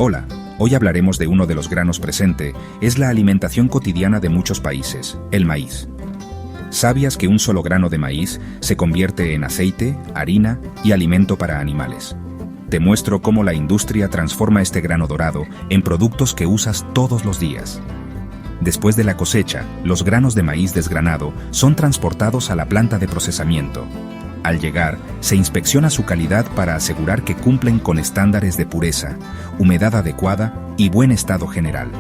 Hola, hoy hablaremos de uno de los granos presente, es la alimentación cotidiana de muchos países, el maíz. ¿Sabías que un solo grano de maíz se convierte en aceite, harina y alimento para animales? Te muestro cómo la industria transforma este grano dorado en productos que usas todos los días. Después de la cosecha, los granos de maíz desgranado son transportados a la planta de procesamiento. Al llegar, se inspecciona su calidad para asegurar que cumplen con estándares de pureza, humedad adecuada y buen estado general.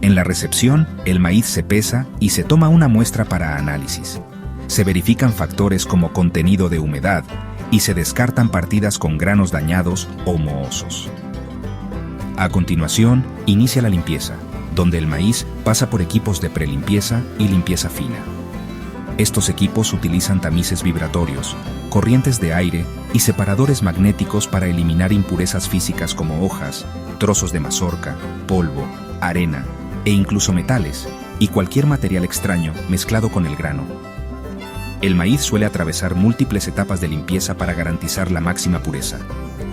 En la recepción, el maíz se pesa y se toma una muestra para análisis. Se verifican factores como contenido de humedad y se descartan partidas con granos dañados o mohosos. A continuación, inicia la limpieza, donde el maíz pasa por equipos de prelimpieza y limpieza fina. Estos equipos utilizan tamices vibratorios, corrientes de aire y separadores magnéticos para eliminar impurezas físicas como hojas, trozos de mazorca, polvo, arena e incluso metales y cualquier material extraño mezclado con el grano. El maíz suele atravesar múltiples etapas de limpieza para garantizar la máxima pureza.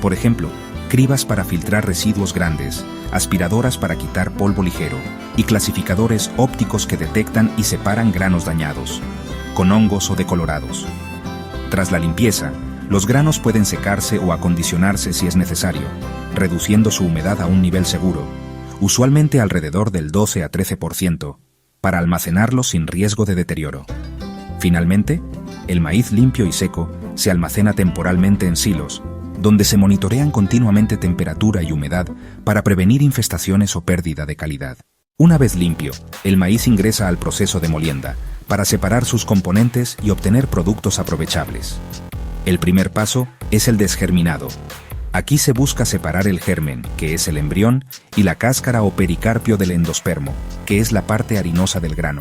Por ejemplo, cribas para filtrar residuos grandes, aspiradoras para quitar polvo ligero y clasificadores ópticos que detectan y separan granos dañados, con hongos o decolorados. Tras la limpieza, los granos pueden secarse o acondicionarse si es necesario, reduciendo su humedad a un nivel seguro, usualmente alrededor del 12 a 13%, para almacenarlos sin riesgo de deterioro. Finalmente, el maíz limpio y seco se almacena temporalmente en silos, donde se monitorean continuamente temperatura y humedad para prevenir infestaciones o pérdida de calidad. Una vez limpio, el maíz ingresa al proceso de molienda para separar sus componentes y obtener productos aprovechables. El primer paso es el desgerminado. Aquí se busca separar el germen, que es el embrión, y la cáscara o pericarpio del endospermo, que es la parte harinosa del grano.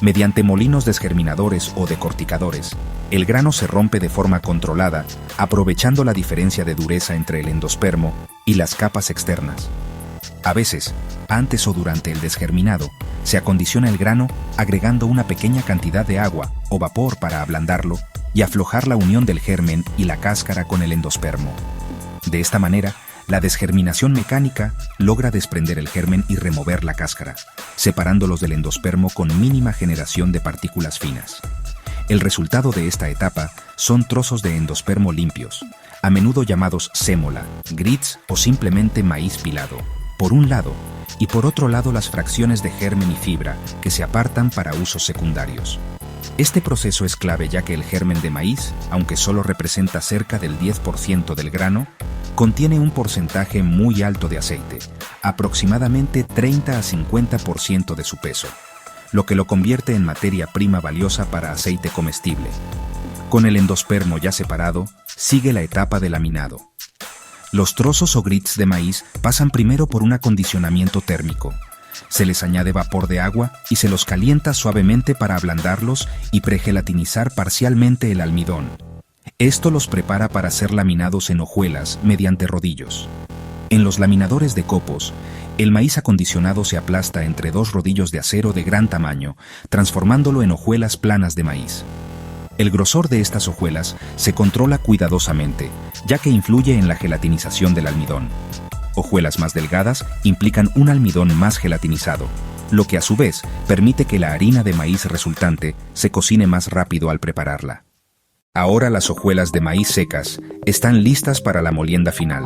Mediante molinos desgerminadores o decorticadores, el grano se rompe de forma controlada, aprovechando la diferencia de dureza entre el endospermo y las capas externas. A veces, antes o durante el desgerminado, se acondiciona el grano agregando una pequeña cantidad de agua o vapor para ablandarlo y aflojar la unión del germen y la cáscara con el endospermo. De esta manera, la desgerminación mecánica logra desprender el germen y remover la cáscara, separándolos del endospermo con mínima generación de partículas finas. El resultado de esta etapa son trozos de endospermo limpios, a menudo llamados sémola, grits o simplemente maíz pilado, por un lado, y por otro lado las fracciones de germen y fibra que se apartan para usos secundarios. Este proceso es clave ya que el germen de maíz, aunque solo representa cerca del 10% del grano, contiene un porcentaje muy alto de aceite, aproximadamente 30 a 50% de su peso, lo que lo convierte en materia prima valiosa para aceite comestible. Con el endospermo ya separado, sigue la etapa de laminado. Los trozos o grits de maíz pasan primero por un acondicionamiento térmico. Se les añade vapor de agua y se los calienta suavemente para ablandarlos y pregelatinizar parcialmente el almidón. Esto los prepara para ser laminados en hojuelas mediante rodillos. En los laminadores de copos, el maíz acondicionado se aplasta entre dos rodillos de acero de gran tamaño, transformándolo en hojuelas planas de maíz. El grosor de estas hojuelas se controla cuidadosamente, ya que influye en la gelatinización del almidón. Hojuelas más delgadas implican un almidón más gelatinizado, lo que a su vez permite que la harina de maíz resultante se cocine más rápido al prepararla. Ahora las hojuelas de maíz secas están listas para la molienda final.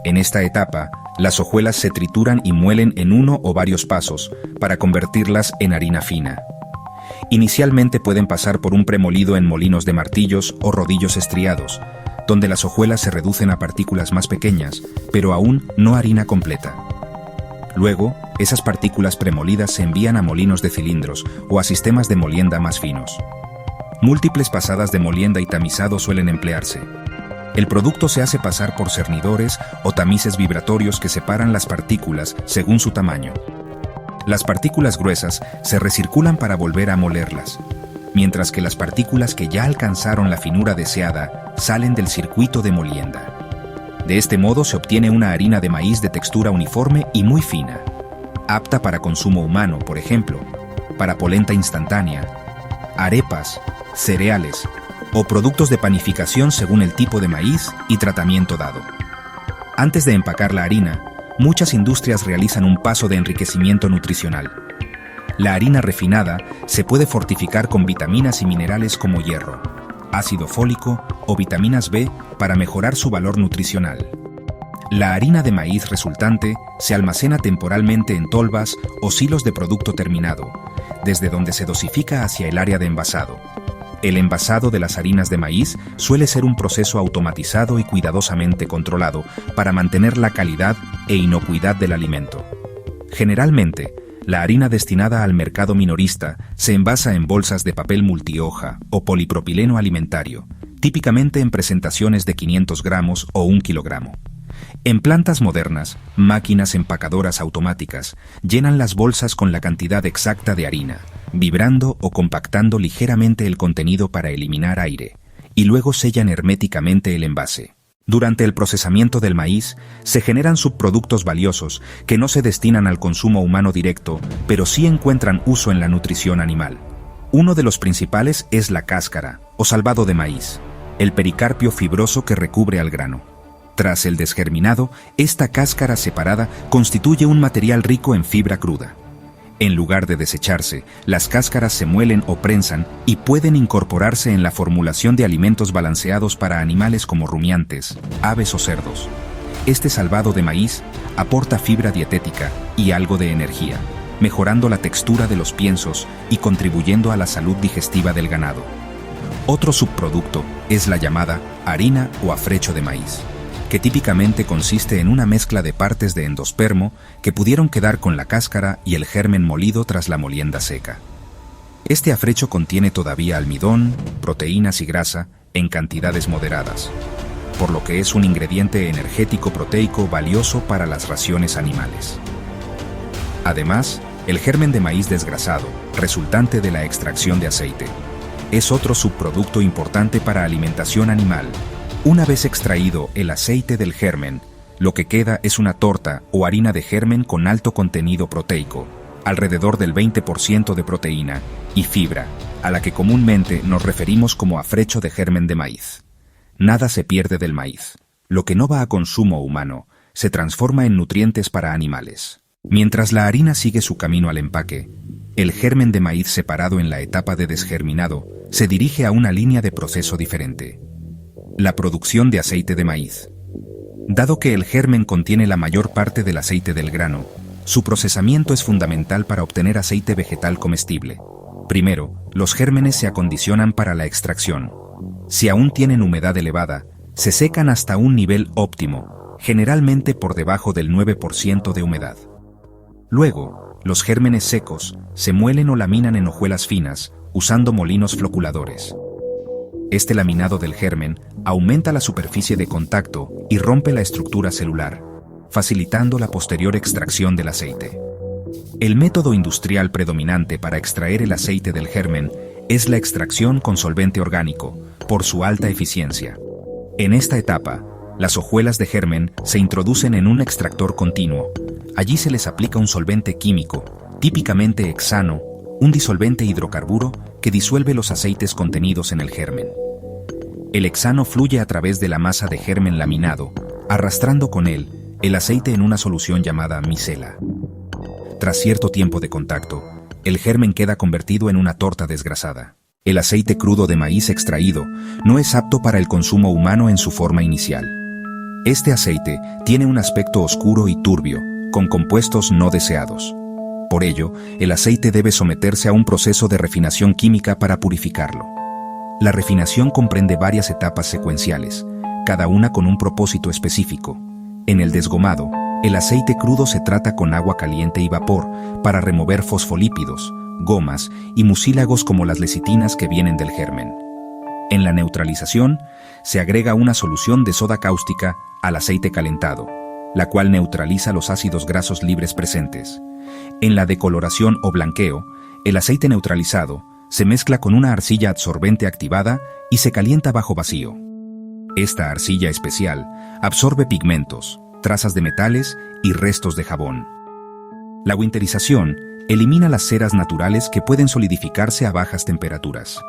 En esta etapa, las hojuelas se trituran y muelen en uno o varios pasos para convertirlas en harina fina. Inicialmente pueden pasar por un premolido en molinos de martillos o rodillos estriados, donde las hojuelas se reducen a partículas más pequeñas, pero aún no harina completa. Luego, esas partículas premolidas se envían a molinos de cilindros o a sistemas de molienda más finos. Múltiples pasadas de molienda y tamizado suelen emplearse. El producto se hace pasar por cernidores o tamices vibratorios que separan las partículas según su tamaño. Las partículas gruesas se recirculan para volver a molerlas, mientras que las partículas que ya alcanzaron la finura deseada salen del circuito de molienda. De este modo se obtiene una harina de maíz de textura uniforme y muy fina, apta para consumo humano, por ejemplo, para polenta instantánea, arepas, cereales o productos de panificación según el tipo de maíz y tratamiento dado. Antes de empacar la harina, muchas industrias realizan un paso de enriquecimiento nutricional. La harina refinada se puede fortificar con vitaminas y minerales como hierro, ácido fólico o vitaminas B para mejorar su valor nutricional. La harina de maíz resultante se almacena temporalmente en tolvas o silos de producto terminado, desde donde se dosifica hacia el área de envasado. El envasado de las harinas de maíz suele ser un proceso automatizado y cuidadosamente controlado para mantener la calidad e inocuidad del alimento. Generalmente, la harina destinada al mercado minorista se envasa en bolsas de papel multihoja o polipropileno alimentario, típicamente en presentaciones de 500 gramos o 1 kilogramo. En plantas modernas, máquinas empacadoras automáticas llenan las bolsas con la cantidad exacta de harina, vibrando o compactando ligeramente el contenido para eliminar aire, y luego sellan herméticamente el envase. Durante el procesamiento del maíz, se generan subproductos valiosos que no se destinan al consumo humano directo, pero sí encuentran uso en la nutrición animal. Uno de los principales es la cáscara, o salvado de maíz, el pericarpio fibroso que recubre al grano. Tras el desgerminado, esta cáscara separada constituye un material rico en fibra cruda. En lugar de desecharse, las cáscaras se muelen o prensan y pueden incorporarse en la formulación de alimentos balanceados para animales como rumiantes, aves o cerdos. Este salvado de maíz aporta fibra dietética y algo de energía, mejorando la textura de los piensos y contribuyendo a la salud digestiva del ganado. Otro subproducto es la llamada harina o afrecho de maíz, que típicamente consiste en una mezcla de partes de endospermo que pudieron quedar con la cáscara y el germen molido tras la molienda seca. Este afrecho contiene todavía almidón, proteínas y grasa en cantidades moderadas, por lo que es un ingrediente energético proteico valioso para las raciones animales. Además, el germen de maíz desgrasado, resultante de la extracción de aceite, es otro subproducto importante para alimentación animal. Una vez extraído el aceite del germen, lo que queda es una torta o harina de germen con alto contenido proteico, alrededor del 20% de proteína, y fibra, a la que comúnmente nos referimos como afrecho de germen de maíz. Nada se pierde del maíz. Lo que no va a consumo humano se transforma en nutrientes para animales. Mientras la harina sigue su camino al empaque, el germen de maíz separado en la etapa de desgerminado se dirige a una línea de proceso diferente: la producción de aceite de maíz. Dado que el germen contiene la mayor parte del aceite del grano, su procesamiento es fundamental para obtener aceite vegetal comestible. Primero, los gérmenes se acondicionan para la extracción. Si aún tienen humedad elevada, se secan hasta un nivel óptimo, generalmente por debajo del 9% de humedad. Luego, los gérmenes secos se muelen o laminan en hojuelas finas, usando molinos floculadores. Este laminado del germen aumenta la superficie de contacto y rompe la estructura celular, facilitando la posterior extracción del aceite. El método industrial predominante para extraer el aceite del germen es la extracción con solvente orgánico, por su alta eficiencia. En esta etapa, las hojuelas de germen se introducen en un extractor continuo. Allí se les aplica un solvente químico, típicamente hexano, un disolvente hidrocarburo que disuelve los aceites contenidos en el germen. El hexano fluye a través de la masa de germen laminado, arrastrando con él el aceite en una solución llamada micela. Tras cierto tiempo de contacto, el germen queda convertido en una torta desgrasada. El aceite crudo de maíz extraído no es apto para el consumo humano en su forma inicial. Este aceite tiene un aspecto oscuro y turbio, con compuestos no deseados. Por ello, el aceite debe someterse a un proceso de refinación química para purificarlo. La refinación comprende varias etapas secuenciales, cada una con un propósito específico. En el desgomado, el aceite crudo se trata con agua caliente y vapor para remover fosfolípidos, gomas y mucílagos como las lecitinas que vienen del germen. En la neutralización, se agrega una solución de soda cáustica al aceite calentado, la cual neutraliza los ácidos grasos libres presentes. En la decoloración o blanqueo, el aceite neutralizado se mezcla con una arcilla absorbente activada y se calienta bajo vacío. Esta arcilla especial absorbe pigmentos, trazas de metales y restos de jabón. La winterización elimina las ceras naturales que pueden solidificarse a bajas temperaturas.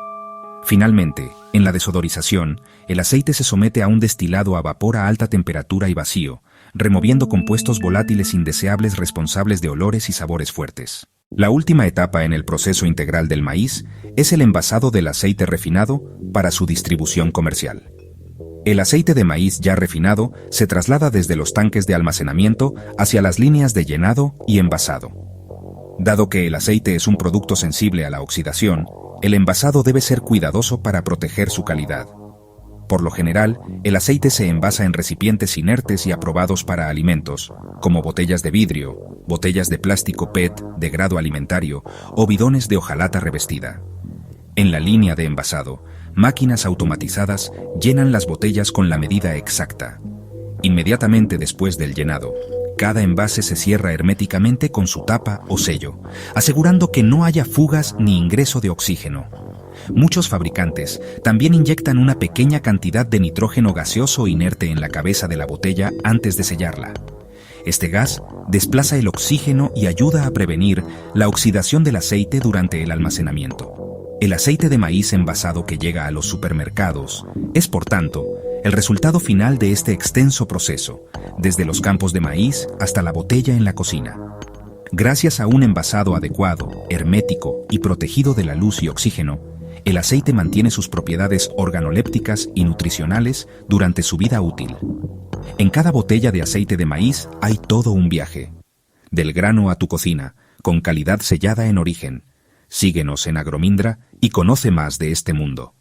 Finalmente, en la desodorización, el aceite se somete a un destilado a vapor a alta temperatura y vacío, removiendo compuestos volátiles indeseables responsables de olores y sabores fuertes. La última etapa en el proceso integral del maíz es el envasado del aceite refinado para su distribución comercial. El aceite de maíz ya refinado se traslada desde los tanques de almacenamiento hacia las líneas de llenado y envasado. Dado que el aceite es un producto sensible a la oxidación, el envasado debe ser cuidadoso para proteger su calidad. Por lo general, el aceite se envasa en recipientes inertes y aprobados para alimentos, como botellas de vidrio, botellas de plástico PET de grado alimentario o bidones de hojalata revestida. En la línea de envasado, máquinas automatizadas llenan las botellas con la medida exacta. Inmediatamente después del llenado, cada envase se cierra herméticamente con su tapa o sello, asegurando que no haya fugas ni ingreso de oxígeno. Muchos fabricantes también inyectan una pequeña cantidad de nitrógeno gaseoso inerte en la cabeza de la botella antes de sellarla. Este gas desplaza el oxígeno y ayuda a prevenir la oxidación del aceite durante el almacenamiento. El aceite de maíz envasado que llega a los supermercados es, por tanto, el resultado final de este extenso proceso, desde los campos de maíz hasta la botella en la cocina. Gracias a un envasado adecuado, hermético y protegido de la luz y oxígeno, el aceite mantiene sus propiedades organolépticas y nutricionales durante su vida útil. En cada botella de aceite de maíz hay todo un viaje. Del grano a tu cocina, con calidad sellada en origen. Síguenos en Agromindra y conoce más de este mundo.